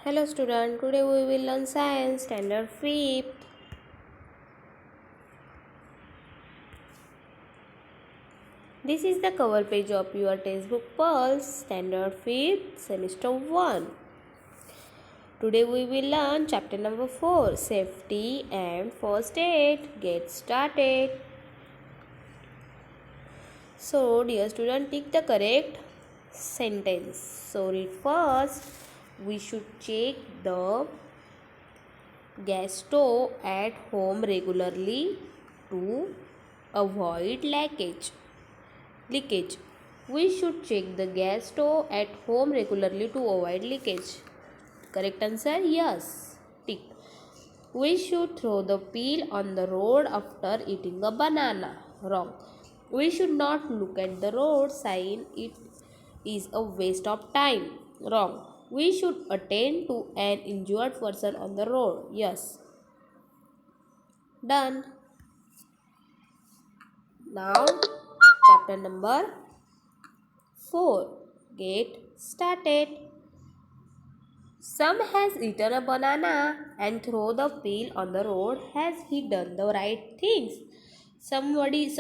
Hello student, today we will learn science standard 5th. This is the cover page of your textbook Pulse standard 5th semester 1. Today we will learn chapter number 4 safety and first aid. Get started. So dear student, take the correct sentence. So read first. We should check the gas stove at home regularly to avoid leakage. We should check the gas stove at home regularly to avoid leakage. Correct answer? Yes. Tick. We should throw the peel on the road after eating a banana. Wrong. We should not look at the road sign. It is a waste of time. Wrong. We should attend to an injured person on the road. Yes. Done. Now, chapter number 4. Get started. Some has eaten a banana and throw the peel on the road. Has he done the right things?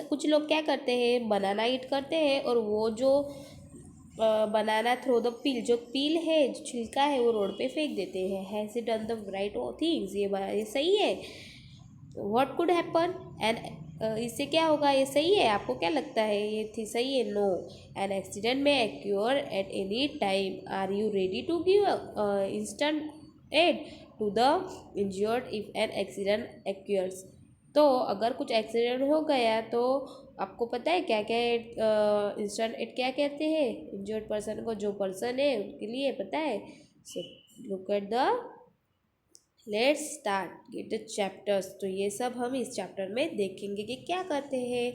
कुछ लोग क्या करते हैं, बनाना ईट करते हैं और वो जो बनाना थ्रो द पील, जो पील है, जो छिलका है, वो रोड पे फेंक देते हैं. Has he done the right things? ये सही है. What could happen? एंड इससे क्या होगा? ये सही है? आपको क्या लगता है ये थी सही है? नो. एन एक्सीडेंट में occur at any time. Are you ready to give instant aid to the injured if an accident occurs? तो अगर कुछ एक्सीडेंट हो गया तो आपको पता है क्या क्या इंस्टेंट एड क्या कहते हैं इंजर्ड पर्सन को? जो पर्सन है उनके लिए पता है. So look at the let's start get the chapters. तो ये सब हम इस चैप्टर में देखेंगे कि क्या करते हैं,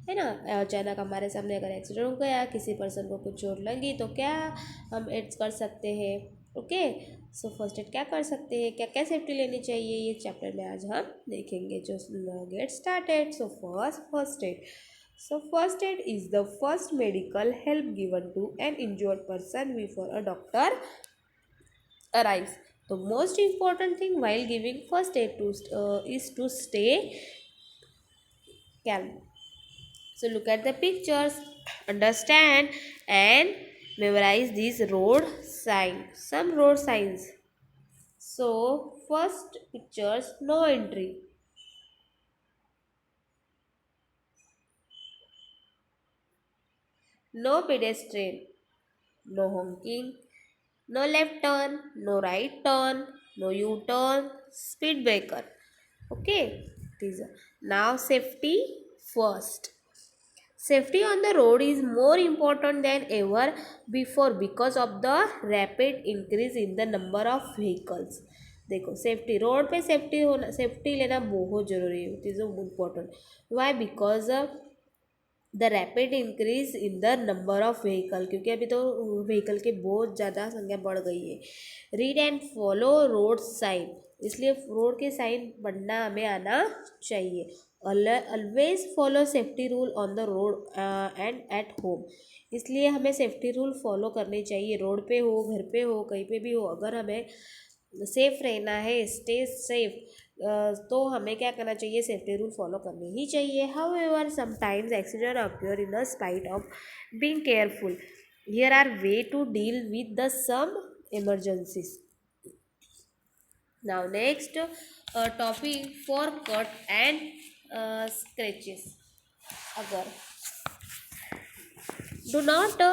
है ना. अचानक हमारे सामने अगर एक्सीडेंट हो गया, किसी पर्सन को कुछ चोट लगी, तो क्या हम एड्स कर सकते हैं. ओके. सो फर्स्ट एड क्या कर सकते हैं, क्या क्या सेफ्टी लेनी चाहिए, ये चैप्टर में आज हम देखेंगे. जो get started. So first aid. So first aid is the first medical help given to an injured person before a doctor arrives. The most important thing while giving first aid is to stay calm. So look at the pictures, understand and memorize these road signs. Some road signs. So first pictures, no entry, no pedestrian, no honking, no left turn, no right turn, no U-turn, speed breaker. Okay, these are now safety first. Safety on the road is more important than ever before because of the rapid increase in the number of vehicles. देखो safety road पे safety लेना बहुत ज़रूरी है. It is important. Why? Because the rapid increase in the number of vehicle. क्योंकि अभी तो vehicle की बहुत ज़्यादा संख्या बढ़ गई है. Read and follow road sign. इसलिए रोड के साइन पढ़ना हमें आना चाहिए. Always follow safety rule on the road and at home. इसलिए हमें सेफ्टी रूल फॉलो करने चाहिए. रोड पे हो, घर पे हो, कहीं पे भी हो, अगर हमें सेफ रहना है, स्टे सेफ, तो हमें क्या करना चाहिए? सेफ्टी रूल फॉलो करने ही चाहिए. However sometimes accident appear in spite of being careful. Here are ways to deal with the some emergencies. Now next topic for cut and scratches. अगर do not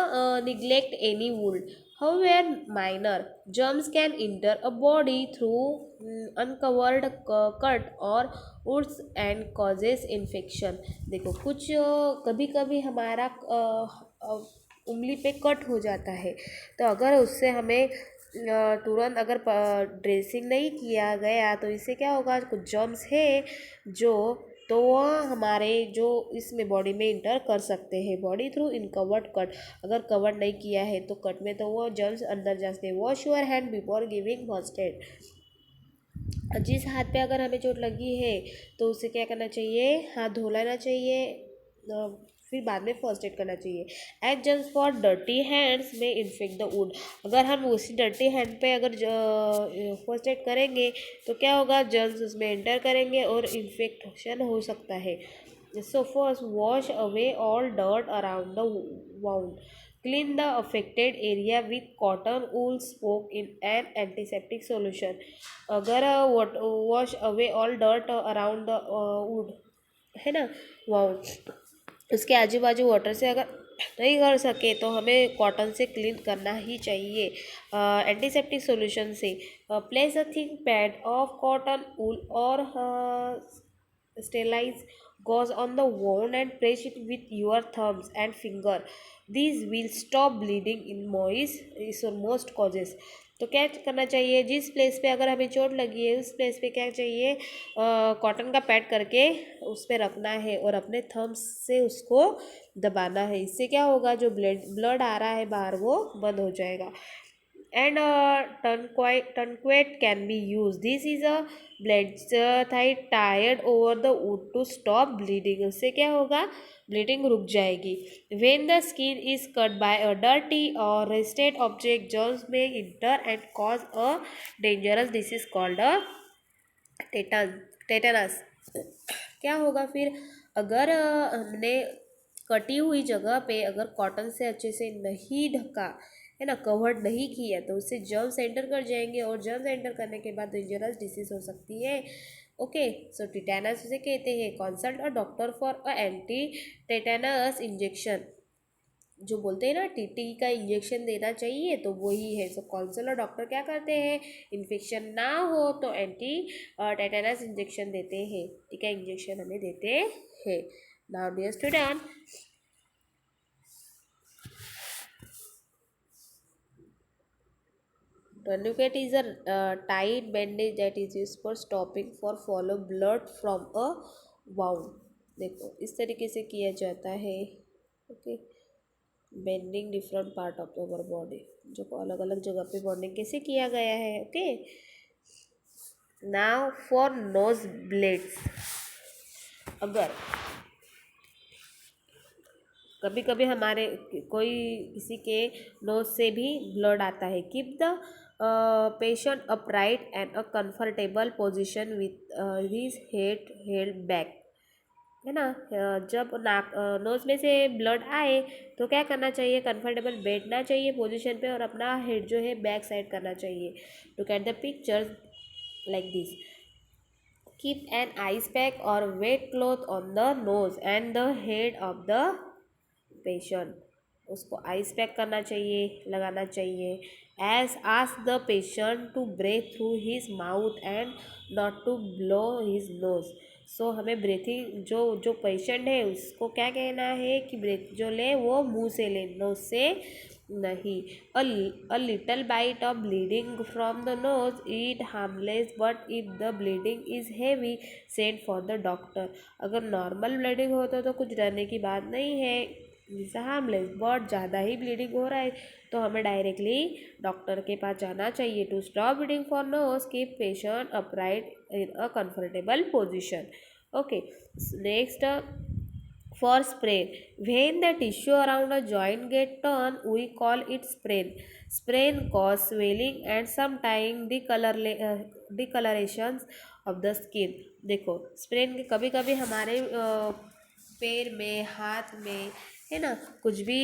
neglect any wound. However minor, germs can enter a body through uncovered cut or wounds and causes infection. देखो कुछ कभी कभी हमारा उंगली पे cut हो जाता है, तो अगर उससे हमें तुरंत अगर ड्रेसिंग नहीं किया गया तो इससे क्या होगा? कुछ जर्म्स है जो तो वह हमारे जो इसमें बॉडी में इंटर कर सकते हैं. Body through uncovered cut. अगर कवर नहीं किया है तो कट में तो वो जर्म्स अंदर जाते हैं. Wash your hand before giving first aid. जिस हाथ पे अगर हमें चोट लगी है तो उसे क्या करना चाहिए? हाथ धो लेना चाहिए फिर बाद में फर्स्ट एड करना चाहिए। And germs for dirty hands में इन्फेक्ट द वुंड। अगर हम उसी डर्टी हैंड पे अगर फर्स्ट एड करेंगे तो क्या होगा, जर्म्स उसमें एंटर करेंगे और इन्फेक्शन हो सकता है। So first wash away all dirt around the wound. Clean the affected area with cotton wool soaked in an antiseptic solution. अगर wash away all dirt around the wood, है ना, wound, उसके आजू बाजू वाटर से अगर नहीं कर सके तो हमें कॉटन से क्लीन करना ही चाहिए, एंटीसेप्टिक सॉल्यूशन से। Place a thick pad of cotton wool और sterilize gauze on the wound and press it with your thumbs and finger. These will stop bleeding in moist is or most causes. तो क्या करना चाहिए, जिस place पे अगर हमें चोट लगी है उस प्लेस पे क्या चाहिए, कॉटन का पैड करके उस पर रखना है और अपने थम्स से उसको दबाना है। इससे क्या होगा, जो ब्लड आ रहा है बाहर वो बंद हो जाएगा। And tourniquet can be used. This is a blade tied over the wound to stop bleeding. उससे क्या होगा, ब्लीडिंग रुक जाएगी। When the skin is cut by a dirty or rusted object, germs may enter and cause a dangerous disease called a tetanus. क्या होगा फिर, अगर हमने कटी हुई जगह पे अगर कॉटन से अच्छे से नहीं ढका है ना, कवर्ड नहीं किया, तो उससे जर्म्स एंटर कर जाएंगे और जर्म्स एंटर करने के बाद डेंजरस डिसीज हो सकती है। ओके, सो टिटेनस उसे कहते हैं। Consult a doctor for a anti tetanus injection. जो बोलते हैं ना टीटी का इंजेक्शन देना चाहिए, तो वही है। सो काउंसलर डॉक्टर क्या करते हैं, इन्फेक्शन ना हो तो एंटी टेटेनस इंजेक्शन देते हैं, टीका इंजेक्शन हमें देते हैं। Now dear student, tourniquet is a tight bandage that is used for stopping for follow blood from a wound। देखो इस तरीके से किया जाता है। Okay, bending different part of our body, जो अलग अलग जगह पे बॉन्डिंग कैसे किया गया है। Okay, now for knows blades. अगर कभी कभी हमारे कोई किसी के नोज से भी ब्लड आता है, keep the patient upright and a comfortable position with his head held back, है ना। जब नाक नोज में से ब्लड आए तो क्या करना चाहिए, कंफर्टेबल बैठना चाहिए पोजीशन पे और अपना हेड जो है बैक साइड करना चाहिए। Look at the pictures like this. Keep an ice pack और wet cloth on the nose and the head of the patient. उसको आइस पैक करना चाहिए, लगाना चाहिए। As ask the patient to breathe through his mouth and not to blow his nose. So हमें breathing जो जो patient है उसको क्या कहना है कि ब्रेथ जो ले वो मुंह से ले, नोज से नहीं। A little bit of bleeding from the nose it harmless, but if the bleeding is heavy send for the doctor. अगर नॉर्मल ब्लीडिंग हो तो कुछ डरने की बात नहीं है, जैसे हार्मलेस, बहुत ज़्यादा ही ब्लीडिंग हो रहा है तो हमें डायरेक्टली डॉक्टर के पास जाना चाहिए। To stop bleeding for nose, keep patient upright in a comfortable position. Okay, next for sprain. When the tissue around a joint get torn, we call it sprain. Sprain cause swelling and sometimes discolorations of the skin. देखो sprain के कभी कभी हमारे पैर में, हाथ में, है ना, कुछ भी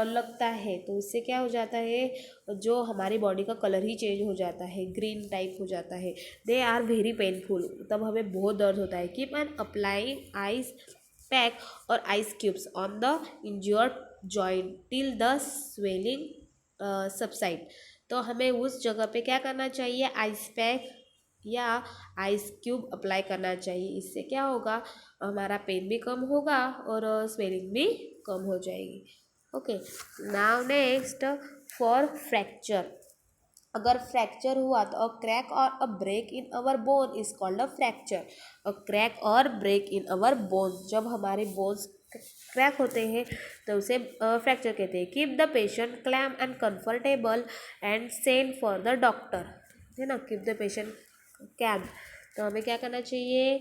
लगता है तो इससे क्या हो जाता है, जो हमारी बॉडी का कलर ही चेंज हो जाता है, ग्रीन टाइप हो जाता है। दे आर वेरी पेनफुल, तब हमें बहुत दर्द होता है। Keep on applying ice pack और ice cubes on the injured joint till the swelling subside. तो हमें उस जगह पे क्या करना चाहिए, आइस पैक या आइस क्यूब अप्लाई करना चाहिए। इससे क्या होगा, हमारा पेन भी कम होगा और स्वेलिंग भी कम हो जाएगी। Okay, now next for fracture. अगर फ्रैक्चर हुआ तो अ क्रैक और a break in our bone is called a fracture. A crack और ब्रेक इन अवर बोन्स, जब हमारे बोन्स क्रैक होते हैं तो उसे फ्रैक्चर कहते हैं। Keep the patient calm and comfortable and send for the doctor, है ना। कीप द पेशेंट कैब तो हमें क्या करना चाहिए,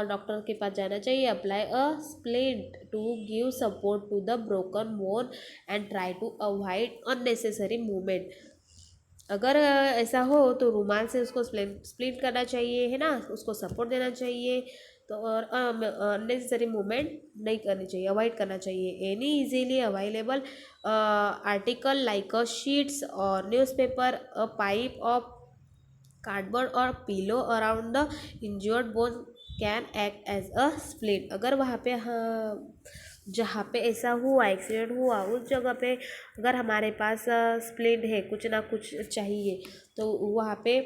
डॉक्टर के पास जाना चाहिए। Apply a splint to give support to the broken bone and try to avoid unnecessary movement. अगर ऐसा हो तो रुमाल से उसको स्प्लिट करना चाहिए, है ना, उसको सपोर्ट देना चाहिए। तो और अननेसेसरी मूवमेंट नहीं करनी चाहिए, अवॉइड करना चाहिए। Any easily available article like a sheets और newspaper, a pipe of cardboard और pillow around the injured bone can act as a split. अगर वहाँ पे, हाँ, जहाँ पे ऐसा हुआ, एक्सीडेंट हुआ, उस जगह पे अगर हमारे पास स्प्लिट है, कुछ ना कुछ चाहिए, तो वहाँ पे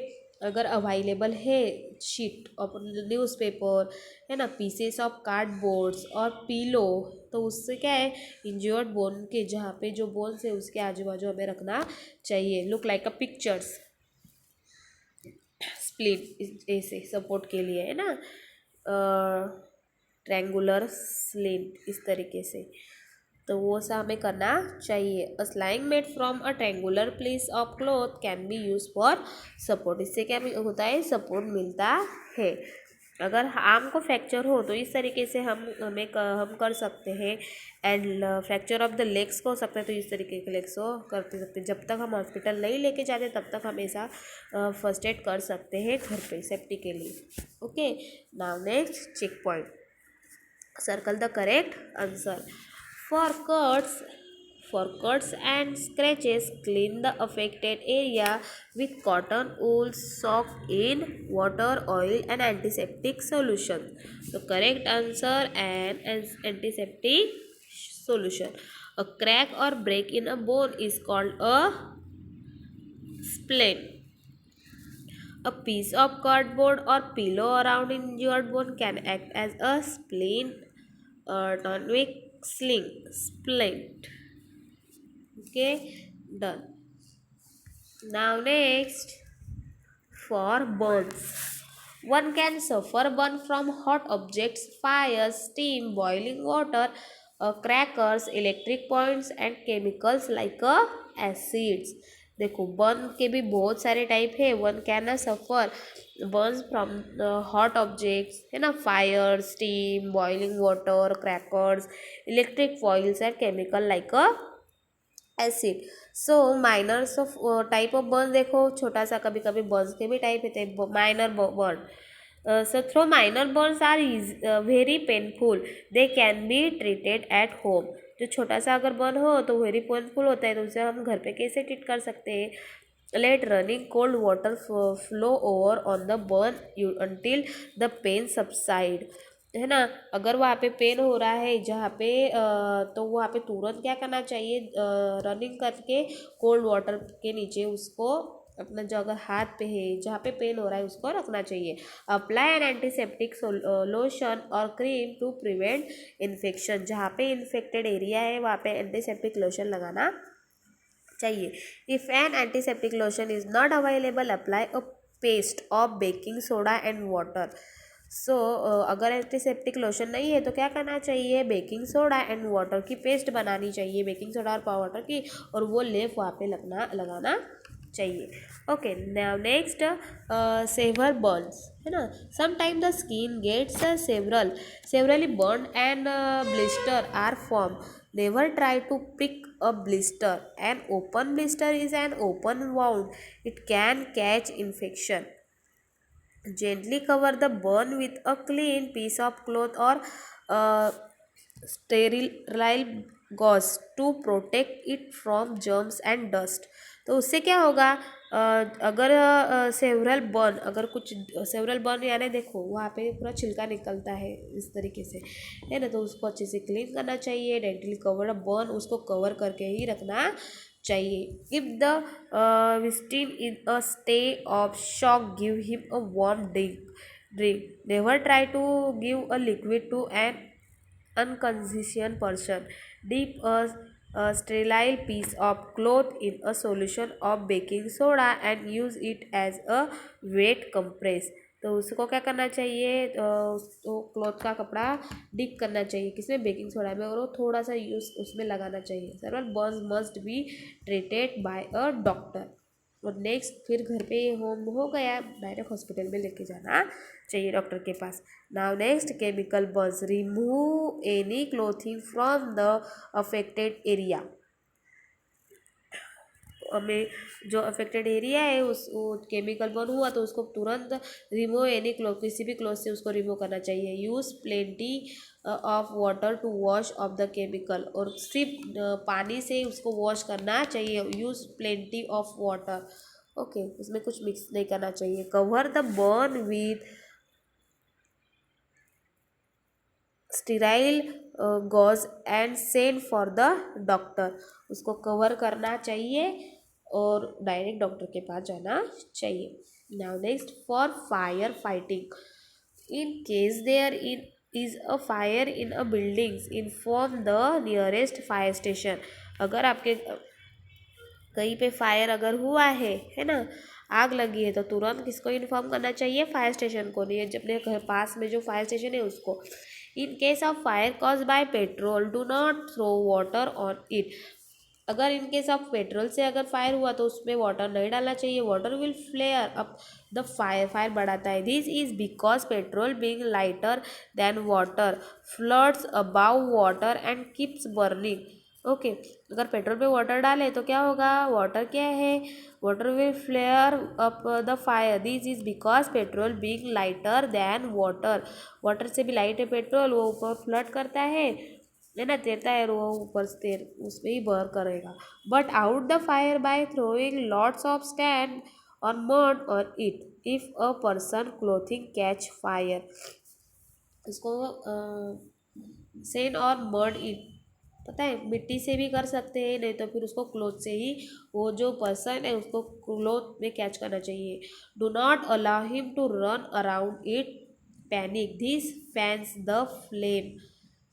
अगर अवेलेबल है शीट और न्यूज़पेपर, है ना, पीसेस ऑफ कार्डबोर्ड्स और पीलो, तो उससे क्या है, इंज्योर्ड बोन के जहाँ पे जो बोन्स है उसके आजू बाजू हमें रखना चाहिए। लुक लाइक अ पिक्चर्स स्प्लिट ऐसे सपोर्ट के लिए, है ना, ट्रैंगुलर स्लिंट इस तरीके से। तो वो सा हमें करना चाहिए। A sling made from a triangular piece of cloth can be use for support. इससे क्या होता है, सपोर्ट मिलता है। अगर आर्म को फ्रैक्चर हो तो इस तरीके से हम कर सकते हैं। And fracture of the legs को हो सकता है तो इस तरीके के लेग्स को करते सकते हैं। जब तक हम हॉस्पिटल नहीं लेके जाते तब तक हमेशा फर्स्ट एड कर सकते हैं घर पे सेफ्टी के लिए। Okay, now next check point, circle the correct answer. For cuts, for cuts and scratches, clean the affected area with cotton wool soaked in water, oil and antiseptic solution. The correct answer and antiseptic solution. A crack or break in a bone is called a splint. A piece of cardboard or pillow around injured bone can act as a splint, tonic sling, splint. Okay, done. Now next, for burns. One can suffer burn from hot objects, fire, steam, boiling water, crackers, electric points and chemicals like acids. देखो, burn के भी बहुत सारे type है। One can suffer burns from hot objects, है ना, fire, steam, boiling water, crackers, electric foils and chemical like acid. So minors of type of burn देखो, छोटा सा कभी कभी बर्न्स के भी टाइप होते हैं, minor burn. So though minor burns are very painful, they can be treated at home. जो छोटा सा अगर बर्न हो तो वेरी पेनफुल होता है, तो उसे हम घर पे कैसे ट्रीट कर सकते हैं। Let running cold water flow over on the burn until the pain subside, है ना। अगर वहाँ पे पेन हो रहा है जहाँ पे तो वहाँ पे तुरंत क्या करना चाहिए, रनिंग करके कोल्ड वाटर के नीचे उसको अपना, जो अगर हाथ पे है जहाँ पे पेन हो रहा है उसको रखना चाहिए। अप्लाई एन एंटीसेप्टिक लोशन और क्रीम टू प्रिवेंट इन्फेक्शन। जहाँ पे इन्फेक्टेड एरिया है वहाँ पे एंटीसेप्टिक लोशन लगाना चाहिए। If an antiseptic lotion is not available, apply a paste of baking soda and water. So अगर एंटीसेप्टिक लोशन नहीं है तो क्या करना चाहिए, बेकिंग सोडा एंड वाटर की पेस्ट बनानी चाहिए, बेकिंग सोडा और वाटर की, और वो लेप वहाँ पे लगाना चाहिए। Okay, now next, severe burns, है ना। Sometime the skin gets severely burn and blister are form. Never try to pick a blister. An open blister is an open wound. It can catch infection. Gently cover the burn with a clean piece of cloth or uh, sterile gauze to protect it from germs and dust. तो उससे क्या होगा, अगर several burn यानी देखो वहाँ पे पूरा छिलका निकलता है इस तरीके से, है ना, तो उसको अच्छे से क्लीन करना चाहिए। डेंटली कवर बर्न उसको कवर करके ही रखना चाहिए। If the victim is a state of shock, give him a warm drink. Never try to give a liquid to an unconscious person. Dip a sterile piece of cloth in a solution of baking soda and use it as a wet compress. तो उसको क्या करना चाहिए, तो cloth का कपड़ा dip करना चाहिए किसमें, बेकिंग सोडा में, और वो थोड़ा सा यूज उसमें लगाना चाहिए। Several burns must be treated by a doctor. और नेक्स्ट फिर घर पे ये होम हो गया, डायरेक्ट हॉस्पिटल में लेके जाना चाहिए डॉक्टर के पास। Now next chemical burns, remove any clothing from the affected area. हमें जो अफेक्टेड एरिया है उस वो केमिकल बर्न हुआ तो उसको तुरंत रिमूव एनी क्लॉथ, किसी भी क्लॉथ से उसको रिमूव करना चाहिए। Use plenty of water to wash off the chemical, और सिर्फ पानी से उसको वॉश करना चाहिए। Use plenty of water, okay, उसमें कुछ मिक्स नहीं करना चाहिए। Cover the burn with sterile gauze and send for the doctor, उसको कवर करना चाहिए और डायरेक्ट डॉक्टर के पास जाना चाहिए। Now next, for fire fighting, in case there in is a fire in a buildings inform the nearest fire station. अगर आपके कहीं पे फायर अगर हुआ है ना, आग लगी है, तो तुरंत किसको इन्फॉर्म करना चाहिए? फायर स्टेशन को, नहीं अपने घर पास में जो फायर स्टेशन है उसको। In case of fire cause by petrol do not throw water on it, अगर इन केस ऑफ पेट्रोल से अगर फायर हुआ तो उसमें वाटर नहीं डालना चाहिए। Water will flare up the fire, fire बढ़ाता है। This is because petrol being lighter than water floods above water and keeps burning, okay. अगर पेट्रोल पे वाटर डाले तो क्या होगा? वाटर क्या है? Water will flare up the fire. This is because petrol being lighter than water, water से भी लाइट है पेट्रोल, वो ऊपर फ्लड करता है ना, तैरता है, वो ऊपर से तैर उसमें ही बर्न करेगा। But out the fire by throwing lots of stand और मड और it if a person clothing catch fire, इसको सेंड और मड इट, पता है मिट्टी से भी कर सकते हैं, नहीं तो फिर उसको क्लोथ से ही, वो जो पर्सन है उसको क्लोथ में कैच करना चाहिए। Do not allow him to run around it panic, this fans the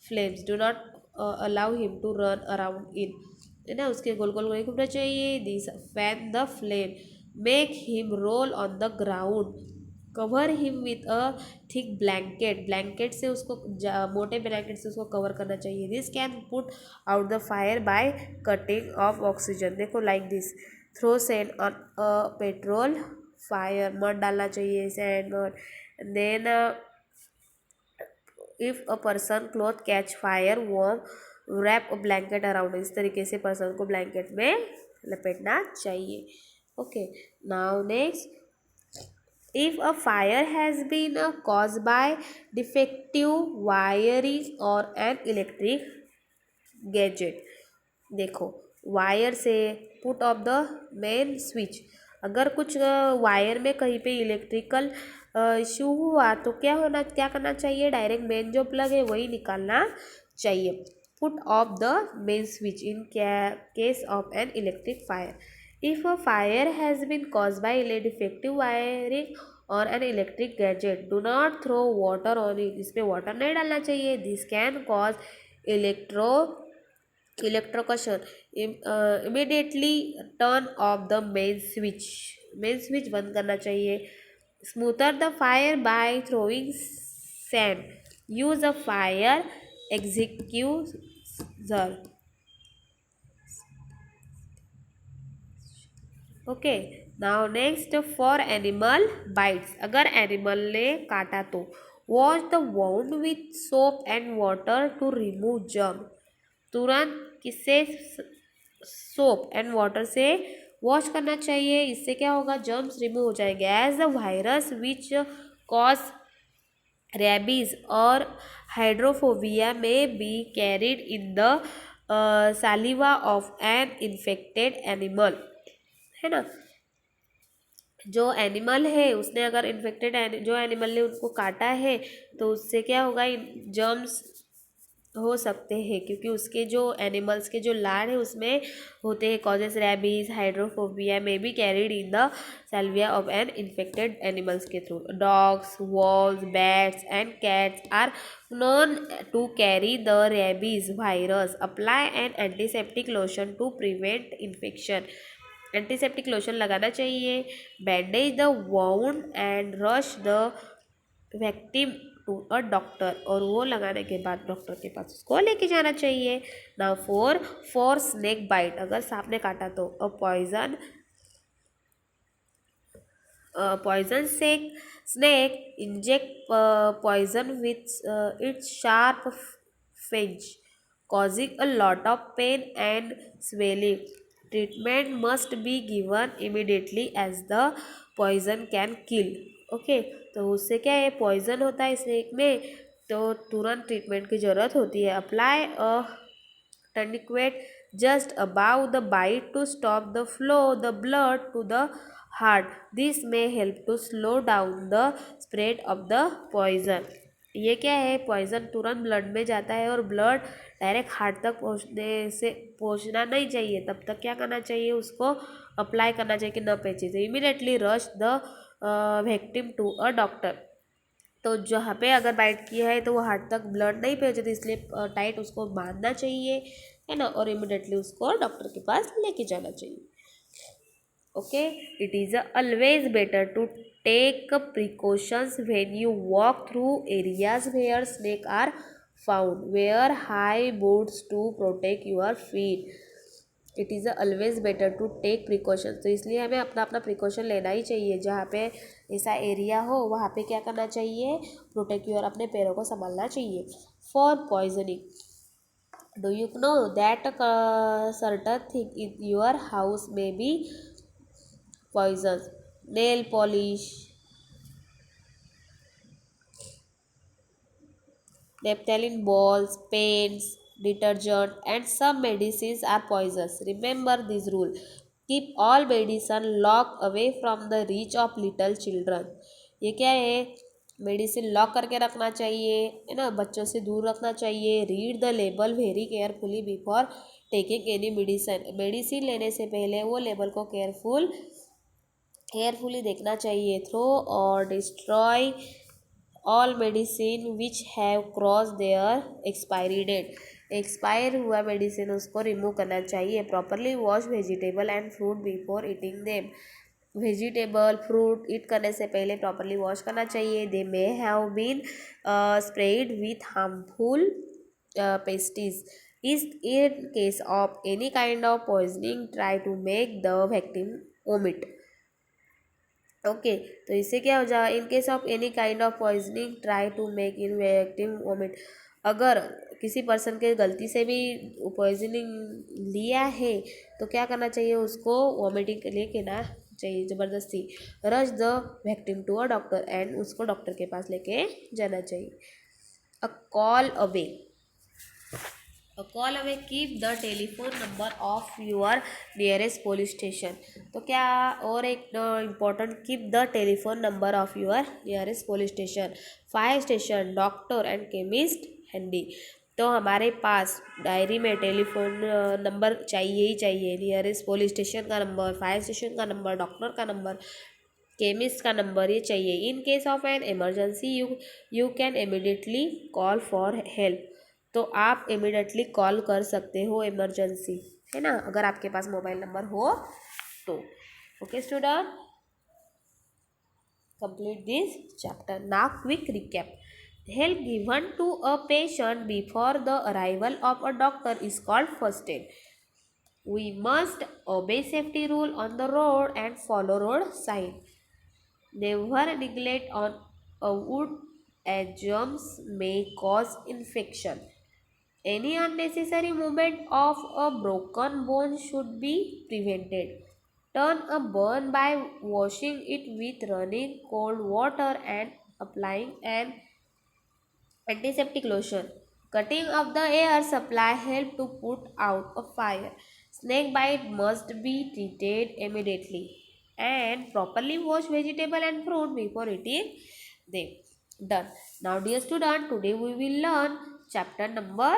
flames, do not allow him to run around it, है ना, उसके गोल गोल नहीं घूमना चाहिए। This fan the flame, make him roll on the ground, cover him with a thick blanket, blanket से उसको मोटे ब्लैंकेट से उसको कवर करना चाहिए। This can put out the fire by cutting off oxygen, देखो like this. Throw sand on a petrol fire, mud डालना चाहिए, sand mud. Then if a person cloth catch fire warm wrap a blanket around, इस तरीके से person को blanket में लपेटना चाहिए। Okay, now next, if a fire has been caused by defective wiring or an electric gadget, देखो wire से put off the main switch, अगर कुछ वायर में कहीं पे इलेक्ट्रिकल इशू हुआ तो क्या करना चाहिए? डायरेक्ट मेन जो प्लग है वही निकालना चाहिए। Put off the main switch in case of an electric fire. If a fire has been cause by defective wiring और an electric gadget, do not throw water on it, इसमें water नहीं डालना चाहिए। This can cause electrocution, immediately turn off the main switch, main switch बंद करना चाहिए। Smother the fire by throwing sand, use a fire extinguisher, okay. Now next, for animal bytes, अगर animal ने काटा तो wash the wound with soap and water to remove germ, तुरंत किससे? Soap and water से वॉश करना चाहिए, इससे क्या होगा? जर्म्स रिमूव हो जाएंगे। As the virus which cause rabies और hydrophobia may be carried in the saliva of an infected animal, है ना, जो एनिमल है उसने अगर इन्फेक्टेड जो एनिमल ने उनको काटा है तो उससे क्या होगा? जर्म्स हो सकते हैं, क्योंकि उसके जो एनिमल्स के जो लार है उसमें होते हैं causes rabies hydrophobia may be carried in the saliva of an infected animals के through. Dogs, wolves, bats and cats are known to carry the rabies virus, apply an antiseptic lotion to prevent infection, antiseptic lotion लगाना चाहिए। Bandage the wound and rush the victim to a doctor, और वो लगाने के बाद doctor के पास उसको लेके जाना चाहिए। नाउ फॉर स्नेक बाइट, अगर सांप ने काटा तो a poison poison snake inject poison with its sharp fangs, causing a lot of pain and swelling. Treatment must be given immediately as the poison can kill. Okay तो उससे क्या है poison होता है स्नेक में तो तुरंत ट्रीटमेंट की ज़रूरत होती है. Apply a tourniquet just above the bite to stop the flow the blood to the heart. This may help to slow down the spread of the poison. ये क्या है पॉइजन तुरंत ब्लड में जाता है और ब्लड डायरेक्ट हार्ट तक पहुंचना नहीं चाहिए. तब तक क्या करना चाहिए उसको अप्लाई करना चाहिए कि न पहुंचे. तो immediately rush the victim to a doctor. तो जहाँ पे अगर बाइट किया है तो वो हार्ट तक ब्लड नहीं पहुँचे तो इसलिए टाइट उसको बांधना चाहिए है ना और इमिडिएटली उसको डॉक्टर के पास लेके जाना चाहिए. Okay it is always better to take precautions when you walk through areas where snake are found. Wear high boots to protect your feet. It is always better to take precaution. तो इसलिए हमें अपना अपना precaution लेना ही चाहिए. जहाँ पे ऐसा एरिया हो वहाँ पे क्या करना चाहिए प्रोटेक्ट योर अपने पैरों को संभालना चाहिए. For poisoning do you know that certain thing in your house may be poison. Nail polish, naphthalene balls, paints, detergent, and some medicines are poisonous. Remember this rule. Keep all medicine locked away from the reach of little children. ये क्या है medicine lock करके रखना चाहिए है ना बच्चों से दूर रखना चाहिए. Read the label very carefully before taking any medicine. Medicine लेने से पहले वो लेबल को केयरफुली देखना चाहिए. थ्रो और destroy all medicine which have cross their expiry date. Expire हुआ मेडिसिन उसको रिमूव करना चाहिए. Properly wash vegetable and fruit before eating them. Vegetable fruit eat करने से पहले प्रॉपरली वॉश करना चाहिए. They may have been spread with harmful pesticides. Is in case of any kind of poisoning try to make the victim vomit. Okay तो इससे क्या हो जाएगा in case of any kind of poisoning try to make in victim vomit. अगर किसी person के गलती से भी पॉइजनिंग लिया है तो क्या करना चाहिए उसको वॉमिटिंग लेके ना चाहिए ज़बरदस्ती. Rush the victim to a doctor and उसको डॉक्टर के पास लेके जाना चाहिए. A call away. A call away keep the telephone number of your nearest police station. तो क्या और एक important keep the telephone number of your nearest police station, fire station, doctor and chemist handy. तो हमारे पास diary में telephone number चाहिए ही चाहिए. Nearest police station का नंबर, फायर स्टेशन का नंबर, डॉक्टर का नंबर, केमिस्ट का नंबर ये चाहिए. इन case of an emergency you can immediately call for help. तो आप इमिडिएटली कॉल कर सकते हो इमरजेंसी है ना अगर आपके पास मोबाइल नंबर हो तो. Okay student complete this chapter. Now quick recap. Help given to a patient before the arrival of a doctor is called first aid. We must obey safety rule on the road and follow road sign. Never neglect on a wood as germs may cause infection. Any unnecessary movement of a broken bone should be prevented. Turn a burn by washing it with running cold water and applying an antiseptic lotion. Cutting of the air supply help to put out a fire. Snake bite must be treated immediately. And properly wash vegetable and fruit before eating them. Done. Now dear student, today we will learn chapter number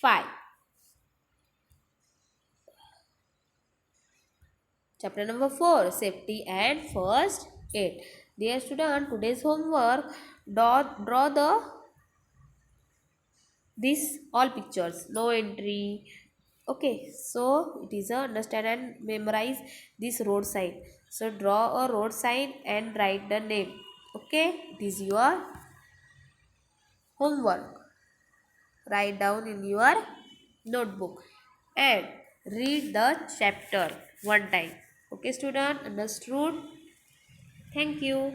5. Chapter number 4, safety and first aid. Dear student, today's homework, draw these all pictures, no entry. Okay, so it is a understand and memorize this road sign. So draw a road sign and write the name. Okay, it is your homework. Write down in your notebook and read the chapter one time. Okay, student, understood? Thank you.